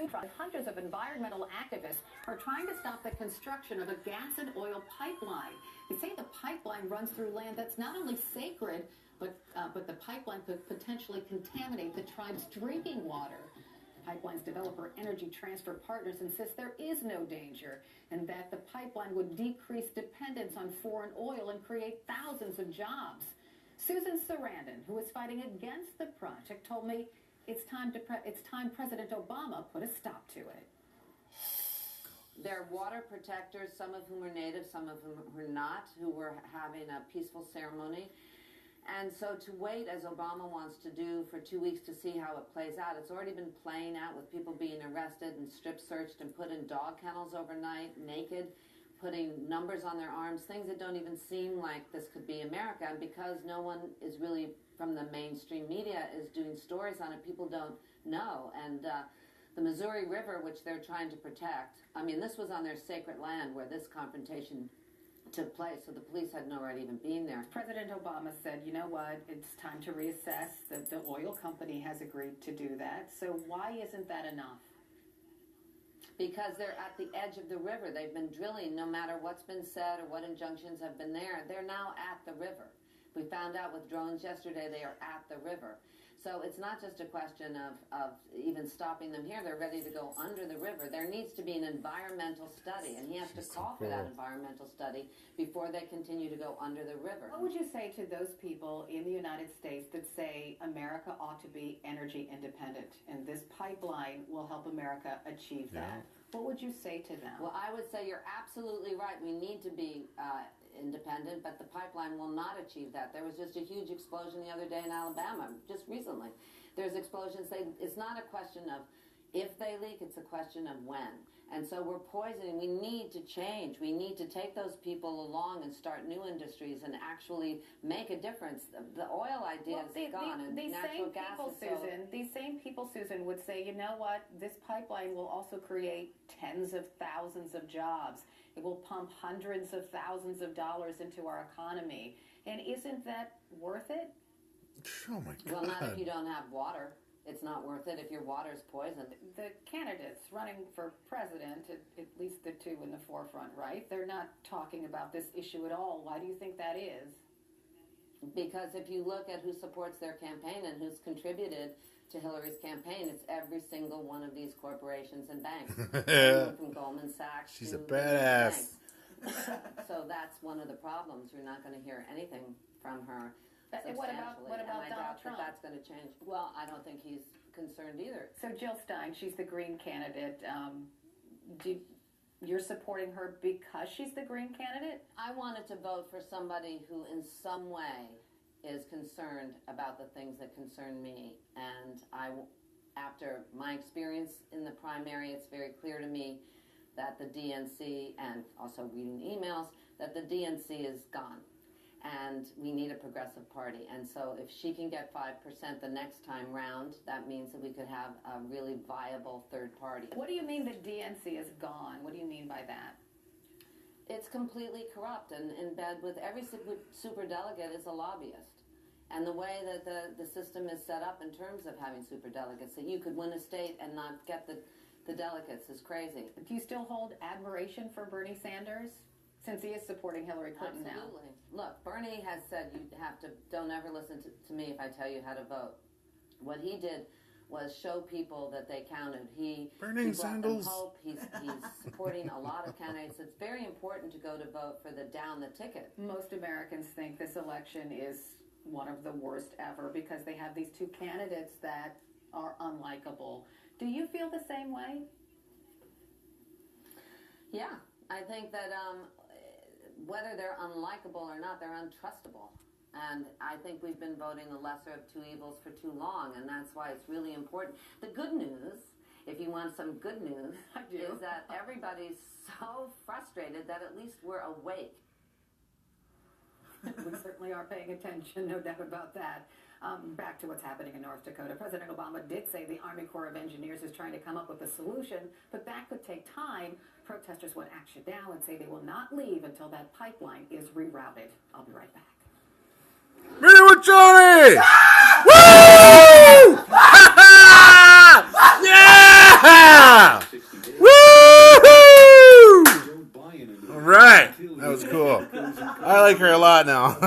food truck. Hundreds of environmental activists are trying to stop the construction of a gas and oil pipeline. They say the pipeline runs through land that's not only sacred, but the pipeline could potentially contaminate the tribe's drinking water. Pipeline's developer Energy Transfer Partners insists there is no danger and that the pipeline would decrease dependence on foreign oil and create thousands of jobs. Susan Saradon, who is fighting against the project, told me it's time President Obama put a stop to it. They're water protectors, some of whom are native, some of whom are not, who were having a peaceful ceremony. And so to wait, as Obama wants to do, for 2 weeks to see how it plays out, it's already been playing out with people being arrested and strip searched and put in dog kennels overnight, naked, putting numbers on their arms, things that don't even seem like this could be America. And because no one is really, from the mainstream media, is doing stories on it, people don't know. And the Missouri River, which they're trying to protect, I mean, this was on their sacred land where this confrontation took place, so the police had no right even being there. President Obama said, you know what, it's time to reassess. The oil company has agreed to do that. So why isn't that enough? Because they're at the edge of the river. They've been drilling, no matter what's been said or what injunctions have been there. They're now at the river. We found out with drones yesterday they are at the river. So it's not just a question of even stopping them here. They're ready to go under the river. There needs to be an environmental study, and he has to call for that environmental study before they continue to go under the river. What would you say to those people in the United States that say America ought to be energy independent, and this pipeline will help America achieve that? What would you say to them? Well, I would say you're absolutely right. We need to be independent, but the pipeline will not achieve that. There was just a huge explosion the other day in Alabama, just recently. There's explosions. It's not a question of if they leak, it's a question of when. And so we're poisoning. We need to change. We need to take those people along and start new industries and actually make a difference. The oil idea is gone, and natural gas is These same people, Susan, would say, you know what, this pipeline will also create tens of thousands of jobs. It will pump hundreds of thousands of dollars into our economy. And isn't that worth it? Oh, my God. Well, not if you don't have water. It's not worth it if your water's poisoned. The candidates running for president, at least the two in the forefront, right? They're not talking about this issue at all. Why do you think that is? Because if you look at who supports their campaign and who's contributed to Hillary's campaign, it's every single one of these corporations and banks. From Goldman Sachs. She's a badass. So that's one of the problems. You're not going to hear anything from her. What about Donald Trump? That's going to change. Well, I don't think he's concerned either. So Jill Stein, she's the Green candidate. You're supporting her because she's the Green candidate? I wanted to vote for somebody who in some way is concerned about the things that concern me. And after my experience in the primary, it's very clear to me that the DNC, and also reading emails, that the DNC is gone. And we need a progressive party. And so if she can get 5% the next time round, that means that we could have a really viable third party. What do you mean the DNC is gone? What do you mean by that? It's completely corrupt and in bed with every superdelegate is a lobbyist. And the way that the system is set up in terms of having superdelegates, that you could win a state and not get the delegates is crazy. Do you still hold admiration for Bernie Sanders? Since he is supporting Hillary Clinton now. Absolutely. Look, Bernie has said don't ever listen to me if I tell you how to vote. What he did was show people that they counted. He brought them hope. He's supporting a lot of candidates. It's very important to go to vote for the down the ticket. Most Americans think this election is one of the worst ever because they have these two candidates that are unlikable. Do you feel the same way? Yeah. I think that whether they're unlikable or not, they're untrustable. And I think we've been voting the lesser of two evils for too long, and that's why it's really important. The good news, if you want some good news, is that everybody's so frustrated that at least we're awake. We certainly are paying attention, no doubt about that. Back to what's happening in North Dakota. President Obama did say the Army Corps of Engineers is trying to come up with a solution, but that could take time. Protesters want action now and say they will not leave until that pipeline is rerouted. I'll be right back. Minii Wachonii! Woo! Yeah! All right. That was cool. I like her a lot now.